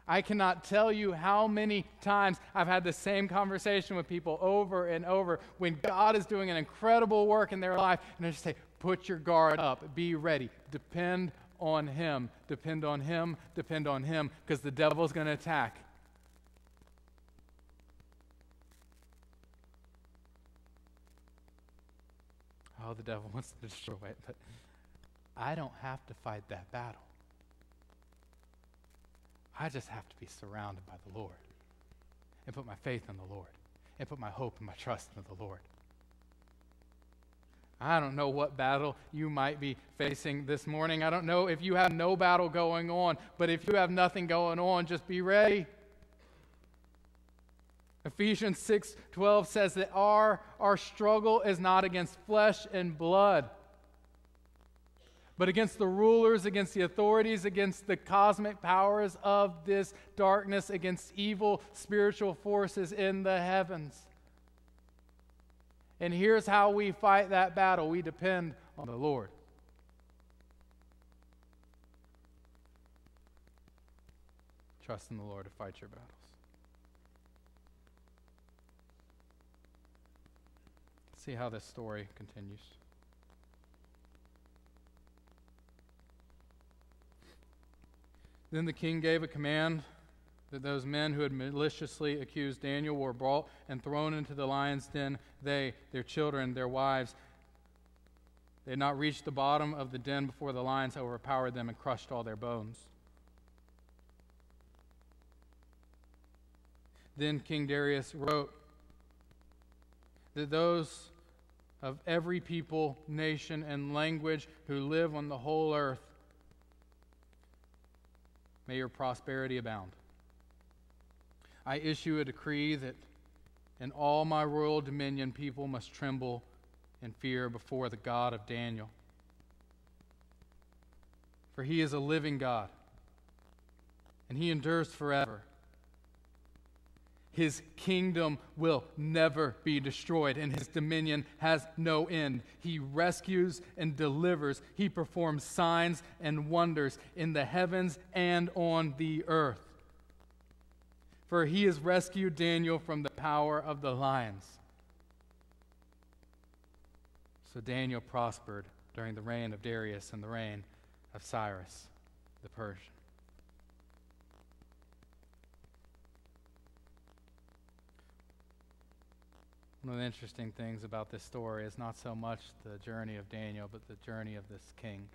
S5: I cannot tell you how many times I've had the same conversation with people over and over when God is doing an incredible work in their life, and I just say, put your guard up, be ready, depend on him, depend on him, depend on him, because the devil's going to attack. Oh, the devil wants to destroy it, but I don't have to fight that battle. I just have to be surrounded by the Lord and put my faith in the Lord and put my hope and my trust in the Lord. I don't know what battle you might be facing this morning. I don't know if you have no battle going on, but if you have nothing going on, just be ready. Ephesians 6:12 says that our struggle is not against flesh and blood, but against the rulers, against the authorities, against the cosmic powers of this darkness, against evil spiritual forces in the heavens. And here's how we fight that battle. We depend on the Lord. Trust in the Lord to fight your battles. See how this story continues. Then the king gave a command that those men who had maliciously accused Daniel were brought and thrown into the lion's den. They, their children, their wives, they had not reached the bottom of the den before the lions overpowered them and crushed all their bones. Then King Darius wrote that those of every people, nation, and language who live on the whole earth, may your prosperity abound. I issue a decree that in all my royal dominion people must tremble and fear before the God of Daniel. For he is a living God, and he endures forever. His kingdom will never be destroyed, and his dominion has no end. He rescues and delivers. He performs signs and wonders in the heavens and on the earth. For he has rescued Daniel from the power of the lions. So Daniel prospered during the reign of Darius and the reign of Cyrus the Persian. One of the interesting things about this story is not so much the journey of Daniel, but the journey of this king.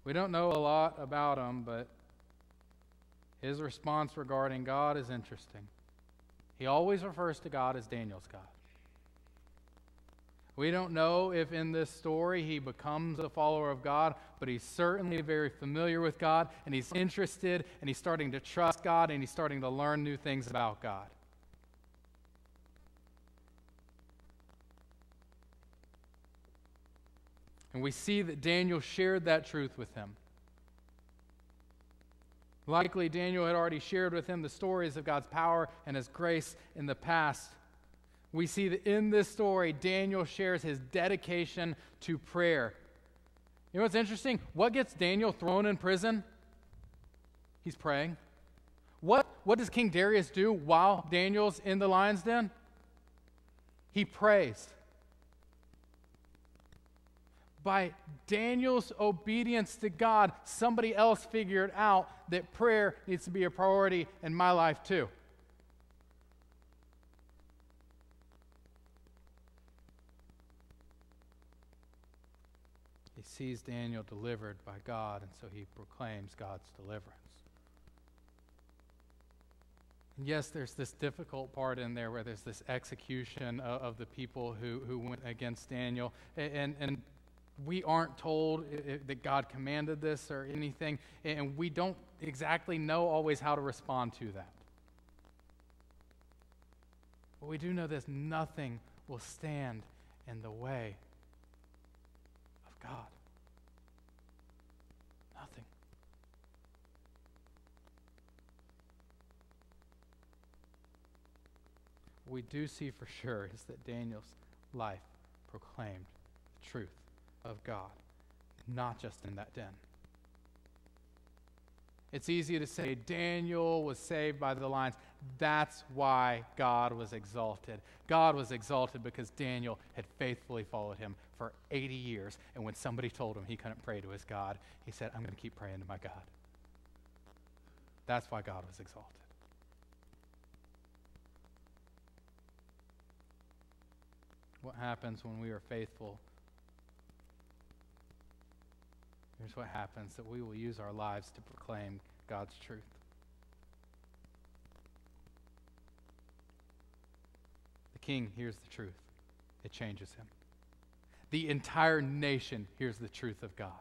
S5: We don't know a lot about him, but his response regarding God is interesting. He always refers to God as Daniel's God. We don't know if in this story he becomes a follower of God, but he's certainly very familiar with God, and he's interested, and he's starting to trust God, and he's starting to learn new things about God. And we see that Daniel shared that truth with him. Likely Daniel had already shared with him the stories of God's power and his grace in the past. We see that in this story, Daniel shares his dedication to prayer. You know what's interesting? What gets Daniel thrown in prison? He's praying. What does King Darius do while Daniel's in the lion's den? He prays. By Daniel's obedience to God, somebody else figured out that prayer needs to be a priority in my life too. He sees Daniel delivered by God, and so he proclaims God's deliverance. And yes, there's this difficult part in there where there's this execution of the people who went against Daniel. And We aren't told that God commanded this or anything, and we don't exactly know always how to respond to that. But we do know this: nothing will stand in the way of God. Nothing. What we do see for sure is that Daniel's life proclaimed the truth of God, not just in that den. It's easy to say Daniel was saved by the lions. That's why God was exalted. God was exalted because Daniel had faithfully followed him for 80 years. And when somebody told him he couldn't pray to his God, he said, I'm going to keep praying to my God. That's why God was exalted. What happens when we are faithful? Here's what happens: that we will use our lives to proclaim God's truth. The king hears the truth. It changes him. The entire nation hears the truth of God.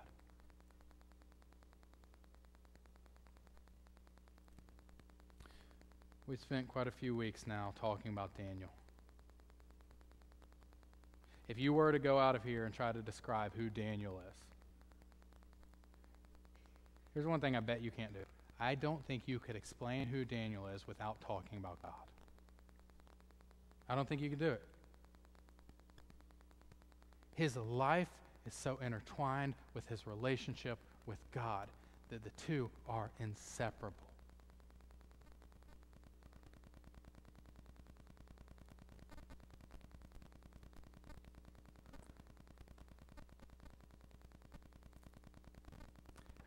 S5: We've spent quite a few weeks now talking about Daniel. If you were to go out of here and try to describe who Daniel is, here's one thing I bet you can't do. I don't think you could explain who Daniel is without talking about God. I don't think you could do it. His life is so intertwined with his relationship with God that the two are inseparable.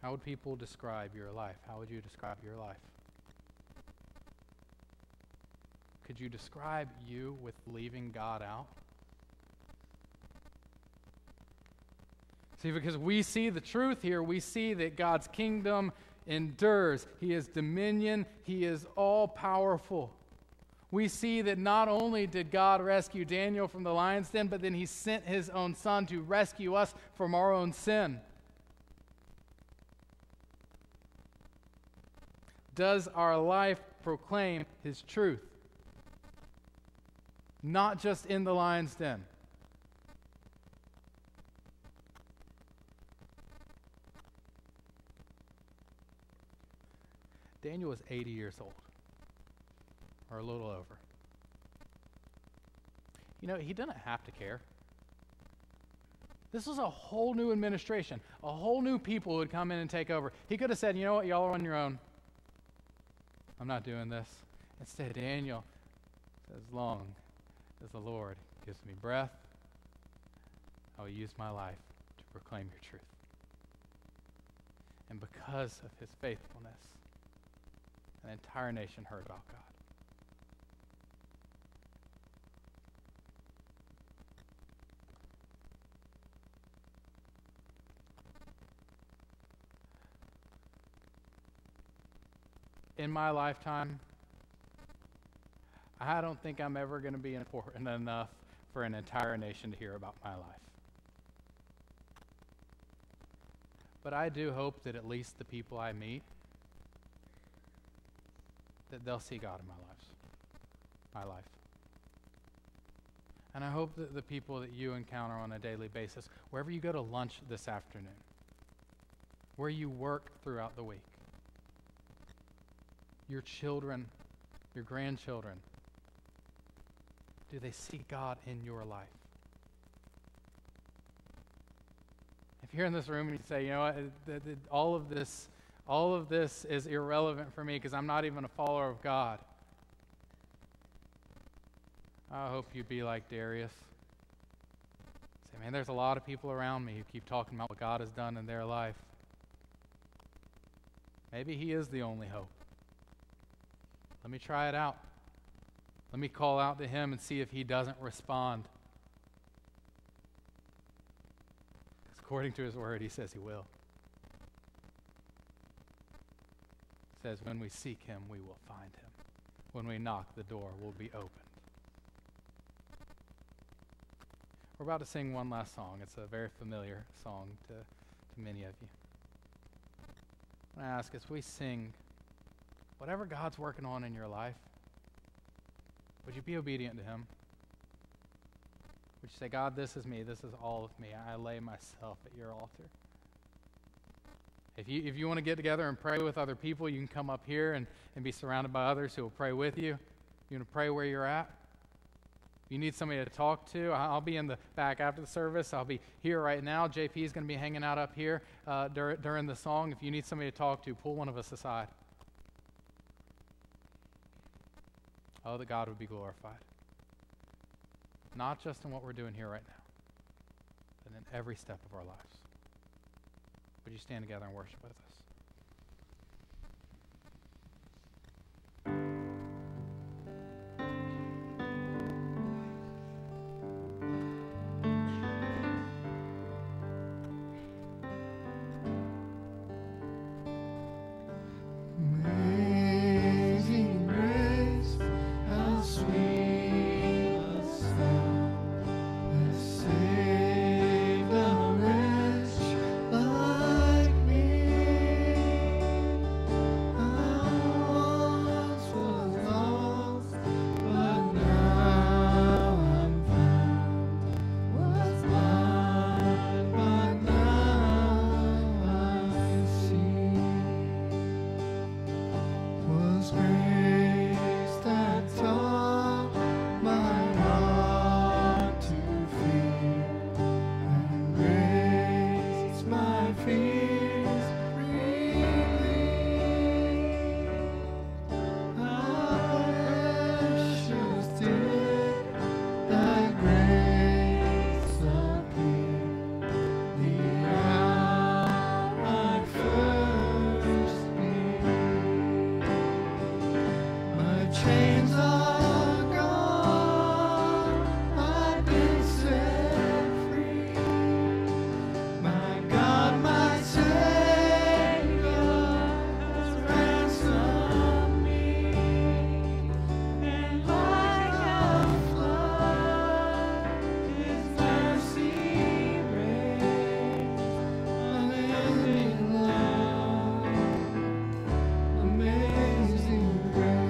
S5: How would people describe your life? How would you describe your life? Could you describe you with leaving God out? See, because we see the truth here, we see that God's kingdom endures. He is dominion. He is all-powerful. We see that not only did God rescue Daniel from the lion's den, but then he sent his own son to rescue us from our own sin. Does our life proclaim his truth? Not just in the lion's den. Daniel was 80 years old, or a little over. You know, he didn't have to care. This was a whole new administration, a whole new people who would come in and take over. He could have said, you know what, y'all are on your own. I'm not doing this. Instead, Daniel says, as long as the Lord gives me breath, I will use my life to proclaim your truth. And because of his faithfulness, an entire nation heard about God. In my lifetime, I don't think I'm ever going to be important enough for an entire nation to hear about my life. But I do hope that at least the people I meet, that they'll see God in my life. And I hope that the people that you encounter on a daily basis, wherever you go to lunch this afternoon, where you work throughout the week, your children, your grandchildren, do they see God in your life? If you're in this room and you say, you know what, all of this is irrelevant for me because I'm not even a follower of God, I hope you be like Darius. Say, man, there's a lot of people around me who keep talking about what God has done in their life. Maybe he is the only hope. Let me try it out. Let me call out to him and see if he doesn't respond. Because according to his word, he says he will. He says, when we seek him, we will find him. When we knock, the door will be opened. we're about to sing one last song. It's a very familiar song to many of you. I want to ask, as we sing, whatever God's working on in your life, would you be obedient to him? Would you say, God, this is me. This is all of me. I lay myself at your altar. If you want to get together and pray with other people, you can come up here and be surrounded by others who will pray with you. You want to pray where you're at? If you need somebody to talk to, I'll be in the back after the service. I'll be here right now. JP is going to be hanging out up here during the song. If you need somebody to talk to, pull one of us aside. Oh, that God would be glorified. Not just in what we're doing here right now, but in every step of our lives. Would you stand together and worship with us?
S4: Amazing grace, how sweet the sound that saved a wretch like me. I once was lost, but now I'm found. Was blind, but now I see. Was grace that taught my heart to fear and raised my fears relieved. How precious did thy grace appear the hour I first believed. My chains are gone, I've been set free. My God, my Savior has ransomed me. And like a flood, His mercy raised a living love. Amazing grace.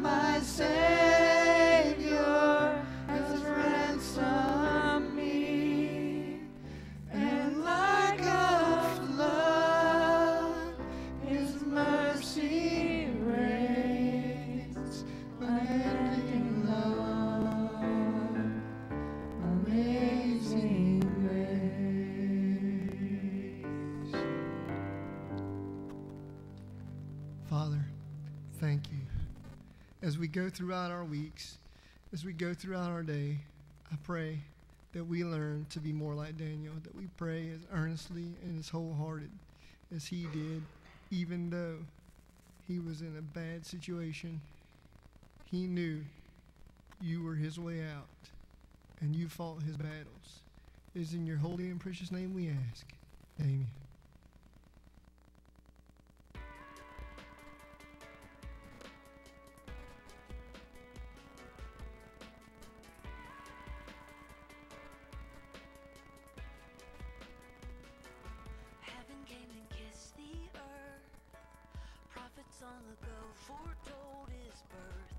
S4: my Savior has ransomed me, and like a flood His mercy reigns, unending love, amazing grace. Father, thank you. As we go throughout our weeks, as we go throughout our day, I pray that we learn to be more like Daniel, that we pray as earnestly and as wholehearted as he did, even though he was in a bad situation. He knew you were his way out, and you fought his battles. It is in your holy and precious name we ask. Amen.
S3: Heaven came and kissed the earth. Prophets long ago foretold his birth.